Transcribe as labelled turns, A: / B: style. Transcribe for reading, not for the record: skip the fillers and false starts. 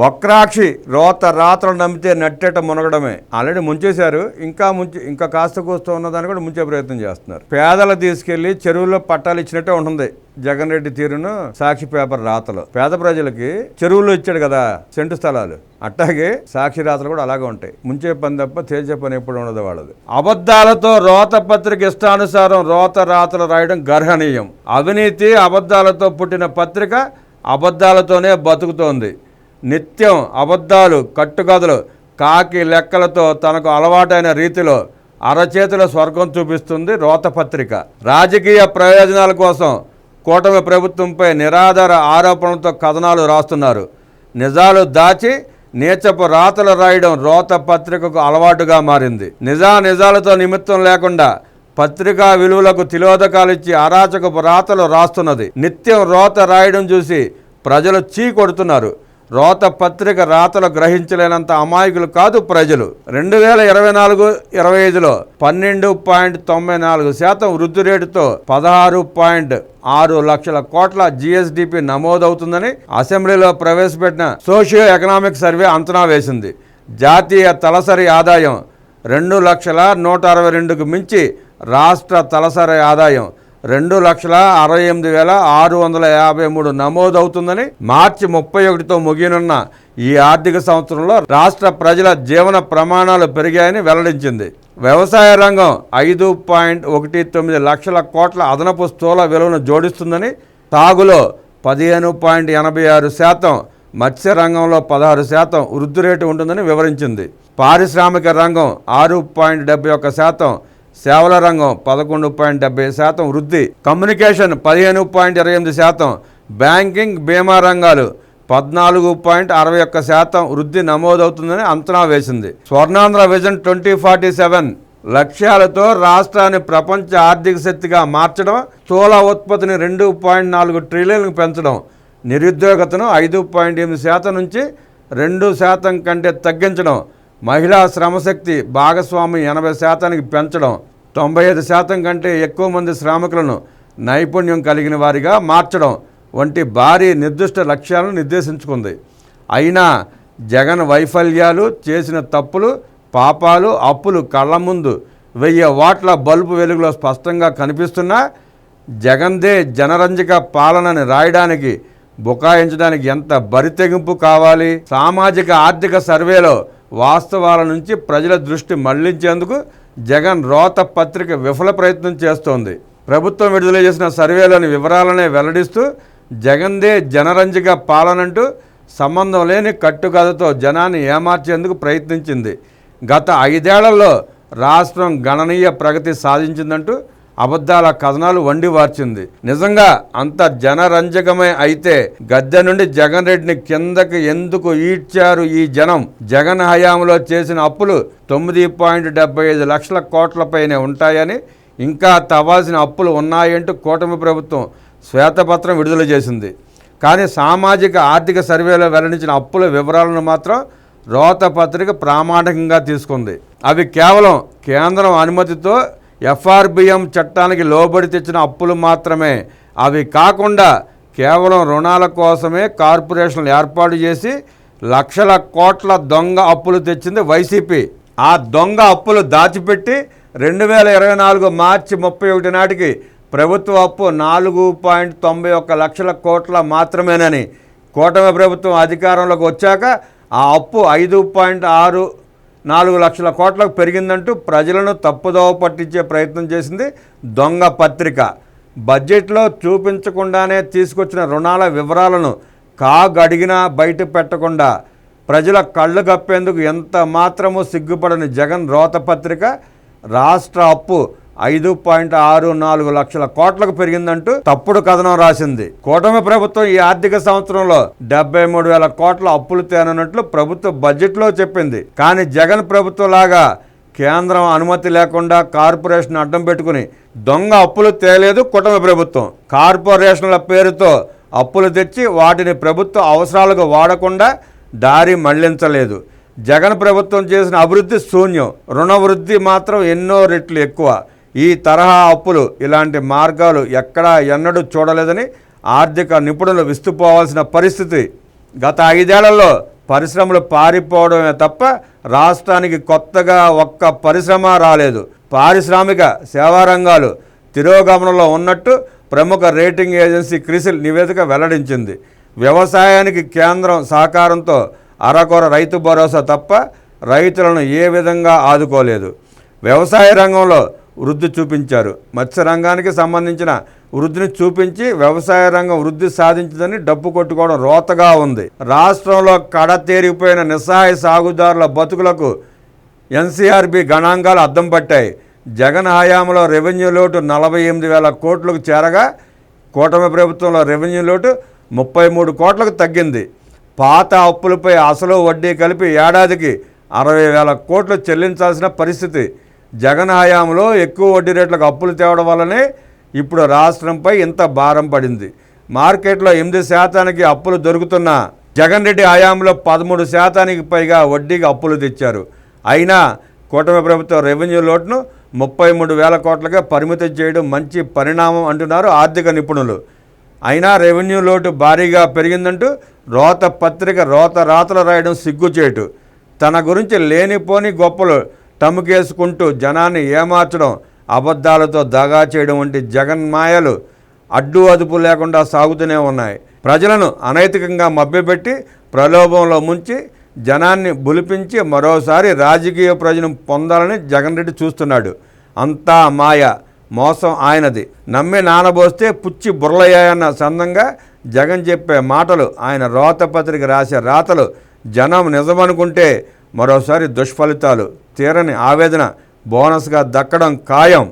A: వక్రాక్షి రోత రాత్రలు నమ్మితే నట్టేట మునగడమే. ఆల్రెడీ ముంచేశారు, ఇంకా కాస్త కూస్తూ ఉన్నదాన్ని కూడా ముంచే ప్రయత్నం చేస్తున్నారు. పేదలు తీసుకెళ్లి చెరువుల్లో పట్టాలు ఇచ్చినట్టే ఉంటుంది జగన్ రెడ్డి తీరును సాక్షి పేపర్ రాతలు. పేద ప్రజలకి చెరువుల్లో ఇచ్చాడు కదా సెంటు స్థలాలు, అట్టాగే సాక్షి రాతలు కూడా అలాగే ఉంటాయి. ముంచే పని తప్ప తేల్చే పని ఎప్పుడు ఉండదు వాళ్ళది. అబద్ధాలతో రోత పత్రిక ఇష్టానుసారం రోత రాతలు రాయడం గర్హనీయం. అవినీతి అబద్ధాలతో పుట్టిన పత్రిక అబద్ధాలతోనే బతుకుతోంది. నిత్యం అబద్ధాలు, కట్టుకథలు, కాకి లెక్కలతో తనకు అలవాటైన రీతిలో అరచేతుల స్వర్గం చూపిస్తుంది రోతపత్రిక. రాజకీయ ప్రయోజనాల కోసం కూటమి ప్రభుత్వంపై నిరాధార ఆరోపణలతో కథనాలు రాస్తున్నారు. నిజాలు దాచి నీచపు రాతలు రాయడం రోత పత్రికకు అలవాటుగా మారింది. నిజాలతో నిమిత్తం లేకుండా పత్రికా విలువలకు తిలోదకాలిచ్చి అరాచకపు రాతలు రాస్తున్నది. నిత్యం రోత రాయడం చూసి ప్రజలు కొడుతున్నారు. రోత పత్రిక రాతలు గ్రహించలేనంత అమాయకులు కాదు ప్రజలు. 2024-25లో 12.94% వృద్ధి రేటుతో 16.6 లక్షల కోట్ల జిఎస్డిపి నమోదవుతుందని అసెంబ్లీలో ప్రవేశపెట్టిన సోషియో ఎకనామిక్ సర్వే అంచనా వేసింది. జాతీయ తలసరి ఆదాయం 2,162,000కు మించి రాష్ట్ర తలసరి ఆదాయం 2,68,653 నమోదవుతుందని మార్చి 31తో ముగియనున్న ఈ ఆర్థిక సంవత్సరంలో రాష్ట్ర ప్రజల జీవన ప్రమాణాలు పెరిగాయని వెల్లడించింది. వ్యవసాయ రంగం 5.19 లక్షల కోట్ల అదనపు స్థూల విలువను జోడిస్తుందని, సాగులో 15.86%, మత్స్య రంగంలో 16% వృద్ధి రేటు ఉంటుందని వివరించింది. పారిశ్రామిక రంగం 6.71%, సేవల రంగం 11.70% వృద్ధి, కమ్యూనికేషన్ 15.28%, బ్యాంకింగ్ బీమా రంగాలు 14.61% వృద్ధి నమోదవుతుందని అంచనా వేసింది. స్వర్ణాంధ్ర విజన్ 2047 లక్ష్యాలతో రాష్ట్రాన్ని ప్రపంచ ఆర్థిక శక్తిగా మార్చడం, స్థూల ఉత్పత్తిని 2.4 ట్రిలియన్లకు పెంచడం, నిరుద్యోగతను 5.8% నుంచి 2% కంటే తగ్గించడం, మహిళా శ్రమశక్తి భాగస్వామి 80%కి పెంచడం, 95% కంటే ఎక్కువ మంది శ్రామికులను నైపుణ్యం కలిగిన వారిగా మార్చడం వంటి భారీ నిర్దిష్ట లక్ష్యాలను నిర్దేశించుకుంది. అయినా జగన్ వైఫల్యాలు, చేసిన తప్పులు, పాపాలు, అప్పులు కళ్ళ ముందు 1000 వాట్ల బల్బు వెలుగులో స్పష్టంగా కనిపిస్తున్నా జగన్దే జనరంజక పాలనని రాయడానికి, బుకాయించడానికి ఎంత బరితెగింపు కావాలి? సామాజిక ఆర్థిక సర్వేలో వాస్తవాల నుంచి ప్రజల దృష్టి మళ్లించేందుకు జగన్ రోత పత్రిక విఫల ప్రయత్నం చేస్తోంది. ప్రభుత్వం విడుదల చేసిన సర్వేలోని వివరాలనే వెల్లడిస్తూ జగన్దే జనరంజక పాలనంటూ సంబంధం లేని కట్టుకథతో జనాన్ని ఏమార్చేందుకు ప్రయత్నించింది. గత 5 ఏళ్లలో రాష్ట్రం గణనీయ ప్రగతి సాధించిందంటూ అబద్ధాల కథనాలు వండి వార్చింది. నిజంగా అంత జనరంజకమే అయితే గద్దె నుండి జగన్ రెడ్డిని కిందకి ఎందుకు ఈడ్చారు ఈ జనం? జగన్ హయాంలో చేసిన అప్పులు 9.75 లక్షల కోట్లపైనే ఉంటాయని, ఇంకా తవ్వాల్సిన అప్పులు ఉన్నాయంటూ కూటమి ప్రభుత్వం శ్వేతపత్రం విడుదల చేసింది. కానీ సామాజిక ఆర్థిక సర్వేలో వెల్లడించిన అప్పుల వివరాలను మాత్రం రోత పత్రిక ప్రామాణికంగా తీసుకుంది. అవి కేవలం కేంద్రం అనుమతితో ఎఫ్ఆర్బిఎం చట్టానికి లోబడి తెచ్చిన అప్పులు మాత్రమే. అవి కాకుండా కేవలం రుణాల కోసమే కార్పొరేషన్లు ఏర్పాటు చేసి లక్షల కోట్ల దొంగ అప్పులు తెచ్చింది వైసీపీ. ఆ దొంగ అప్పులు దాచిపెట్టి 2024 మార్చి 31 నాటికి ప్రభుత్వ అప్పు 4.91 లక్షల కోట్ల మాత్రమేనని, కూటమి ప్రభుత్వం అధికారంలోకి వచ్చాక ఆ అప్పు 5.64 లక్షల కోట్లకు పెరిగిందంటూ ప్రజలను తప్పుదోవ పట్టించే ప్రయత్నం చేసింది దొంగ పత్రిక. బడ్జెట్లో చూపించకుండానే తీసుకొచ్చిన రుణాల వివరాలను కాగడిగినా బయట పెట్టకుండా ప్రజల కళ్ళు కప్పేందుకు ఎంత మాత్రమూ సిగ్గుపడని జగన్ రోత పత్రిక రాష్ట్ర అప్పు 5.64 లక్షల కోట్లకు పెరిగిందంటూ తప్పుడు కథనం రాసింది. కూటమి ప్రభుత్వం ఈ ఆర్థిక సంవత్సరంలో 73,000 కోట్ల అప్పులు తేనున్నట్లు ప్రభుత్వ బడ్జెట్లో చెప్పింది. కానీ జగన్ ప్రభుత్వం లాగా కేంద్రం అనుమతి లేకుండా కార్పొరేషన్ అడ్డం పెట్టుకుని దొంగ అప్పులు తేలేదు కూటమి ప్రభుత్వం. కార్పొరేషన్ల పేరుతో అప్పులు తెచ్చి వాటిని ప్రభుత్వ అవసరాలకు వాడకుండా దారి మళ్లించలేదు. జగన్ ప్రభుత్వం చేసిన అభివృద్ధి శూన్యం, రుణ వృద్ధి మాత్రం ఎన్నో రెట్లు ఎక్కువ. ఈ తరహా అప్పులు, ఇలాంటి మార్గాలు ఎక్కడా ఎన్నడూ చూడలేదని ఆర్థిక నిపుణులు విస్తుపోవాల్సిన పరిస్థితి. గత 5 ఏళ్లలో పరిశ్రమలు పారిపోవడమే తప్ప రాష్ట్రానికి కొత్తగా ఒక్క పరిశ్రమ రాలేదు. పారిశ్రామిక సేవా రంగాలు తిరోగమనంలో ఉన్నట్టు ప్రముఖ రేటింగ్ ఏజెన్సీ క్రిసిల్ నివేదిక వెల్లడించింది. వ్యవసాయానికి కేంద్రం సహకారంతో అరకొర రైతు భరోసా తప్ప రైతులను ఏ విధంగా ఆదుకోలేదు. వ్యవసాయ రంగంలో వృద్ధి చూపించారు. మత్స్య రంగానికి సంబంధించిన వృద్ధిని చూపించి వ్యవసాయ రంగం వృద్ధి సాధించిందని డప్పు కొట్టుకోవడం రోతగా ఉంది. రాష్ట్రంలో కడతేరిపోయిన నిస్సహాయ సాగుదారుల బతుకులకు ఎన్సీఆర్బీ గణాంకాలు అద్దం పట్టాయి. జగన్ హయాంలో రెవెన్యూ లోటు 48,000 కోట్లకు చేరగా కూటమి ప్రభుత్వంలో రెవెన్యూ లోటు 33 కోట్లకు తగ్గింది. పాత అప్పులపై అసలు వడ్డీ కలిపి ఏడాదికి 60,000 కోట్లు చెల్లించాల్సిన పరిస్థితి. జగన్ హయాంలో ఎక్కువ వడ్డీ రేట్లకు అప్పులు తేవడం వల్లనే ఇప్పుడు రాష్ట్రంపై ఇంత భారం పడింది. మార్కెట్లో 8% అప్పులు దొరుకుతున్న జగన్ రెడ్డి హయాంలో 13% పైగా వడ్డీకి అప్పులు తెచ్చారు. అయినా కూటమి ప్రభుత్వం రెవెన్యూ లోటును 33,000 కోట్లుగా పరిమితం చేయడం మంచి పరిణామం అంటున్నారు ఆర్థిక నిపుణులు. అయినా రెవెన్యూ లోటు భారీగా పెరిగిందంటూ రోత పత్రిక రాతలు రాయడం సిగ్గుచేటు. తన గురించి లేనిపోని గొప్పలు టముకేసుకుంటూ జనాన్ని ఏమార్చడం, అబద్ధాలతో దగా చేయడం వంటి జగన్ మాయలు అడ్డు అదుపు లేకుండా సాగుతూనే ఉన్నాయి. ప్రజలను అనైతికంగా మభ్యపెట్టి ప్రలోభంలో ముంచి జనాన్ని బులిపించి మరోసారి రాజకీయ ప్రయోజనం పొందాలని జగన్ రెడ్డి చూస్తున్నాడు. అంతా మాయ, మోసం ఆయనది. నమ్మి నానబోస్తే పుచ్చి బుర్రలయ్యాయన్న సందంగా జగన్ చెప్పే మాటలు, ఆయన రోతపత్రిక రాసే రాతలు జనం నిజమనుకుంటే మరోసారి దుష్ఫలితాలు, తీరని ఆవేదన బోనస్గా దక్కడం ఖాయం.